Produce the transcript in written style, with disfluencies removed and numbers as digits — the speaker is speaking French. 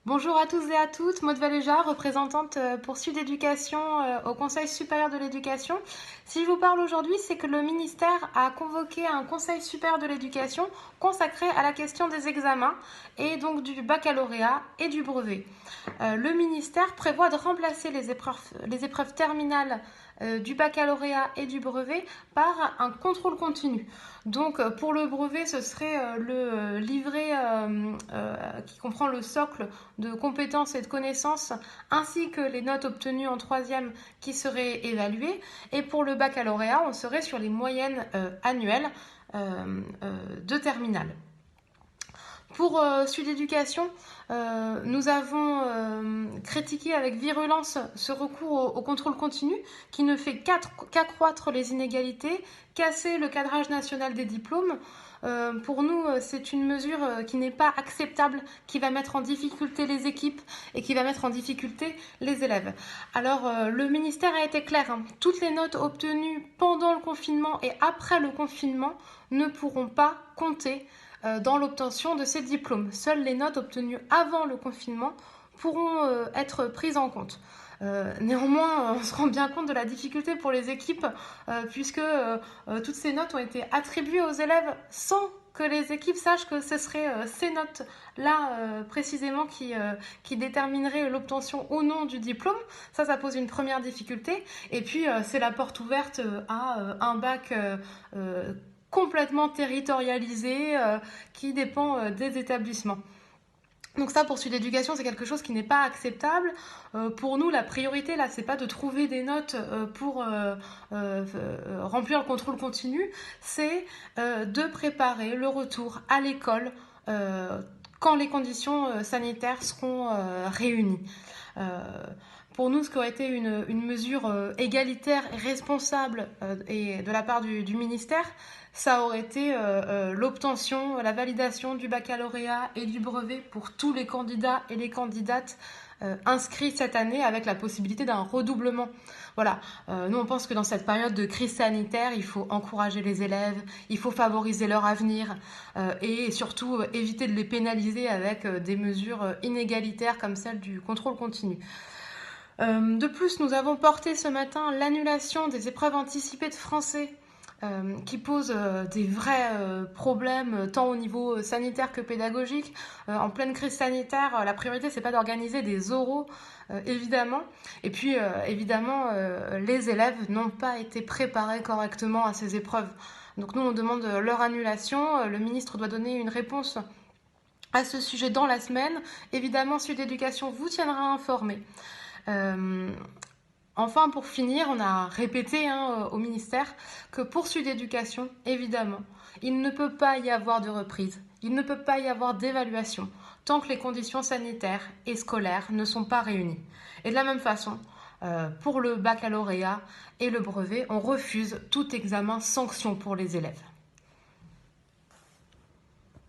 Bonjour à tous et à toutes, Maud Valéja, représentante pour Sud Éducation au Conseil supérieur de l'éducation. Si je vous parle aujourd'hui, c'est que le ministère a convoqué un Conseil supérieur de l'éducation consacré à la question des examens et donc du baccalauréat et du brevet. Le ministère prévoit de remplacer les épreuves terminales du baccalauréat et du brevet par un contrôle continu. Donc pour le brevet, ce serait le livret qui comprend le socle de compétences et de connaissances ainsi que les notes obtenues en troisième qui seraient évaluées. Et pour le baccalauréat, on serait sur les moyennes annuelles de terminale. Pour Sud Éducation, nous avons critiqué avec virulence ce recours au contrôle continu qui ne fait qu'accroître les inégalités, casser le cadrage national des diplômes. Pour nous, c'est une mesure qui n'est pas acceptable, qui va mettre en difficulté les équipes et qui va mettre en difficulté les élèves. Alors, le ministère a été clair, hein. Toutes les notes obtenues pendant le confinement et après le confinement ne pourront pas compter dans l'obtention de ces diplômes. Seules les notes obtenues avant le confinement pourront être prises en compte. Néanmoins, on se rend bien compte de la difficulté pour les équipes puisque toutes ces notes ont été attribuées aux élèves sans que les équipes sachent que ce seraient ces notes-là précisément qui détermineraient l'obtention ou non du diplôme. Ça pose une première difficulté. Et puis, c'est la porte ouverte à un bac complètement territorialisé qui dépend des établissements. Donc ça, pour Sud Éducation, c'est quelque chose qui n'est pas acceptable. Pour nous, la priorité, là, c'est pas de trouver des notes pour remplir le contrôle continu, c'est de préparer le retour à l'école quand les conditions sanitaires seront réunies. Pour nous, ce qui aurait été une mesure égalitaire et responsable et de la part du ministère, ça aurait été l'obtention, la validation du baccalauréat et du brevet pour tous les candidats et les candidates inscrits cette année avec la possibilité d'un redoublement. Voilà, nous on pense que dans cette période de crise sanitaire, il faut encourager les élèves, il faut favoriser leur avenir et surtout éviter de les pénaliser avec des mesures inégalitaires comme celle du contrôle continu. De plus, nous avons porté ce matin l'annulation des épreuves anticipées de français qui pose des vrais problèmes tant au niveau sanitaire que pédagogique. En pleine crise sanitaire, la priorité c'est pas d'organiser des oraux évidemment. Et puis évidemment, les élèves n'ont pas été préparés correctement à ces épreuves. Donc nous on demande leur annulation. Le ministre doit donner une réponse à ce sujet dans la semaine. Évidemment, Sud Éducation vous tiendra informé. Enfin, pour finir, on a répété au ministère que pour Sud Éducation, évidemment, il ne peut pas y avoir de reprise, il ne peut pas y avoir d'évaluation tant que les conditions sanitaires et scolaires ne sont pas réunies. Et de la même façon, pour le baccalauréat et le brevet, on refuse tout examen sanction pour les élèves.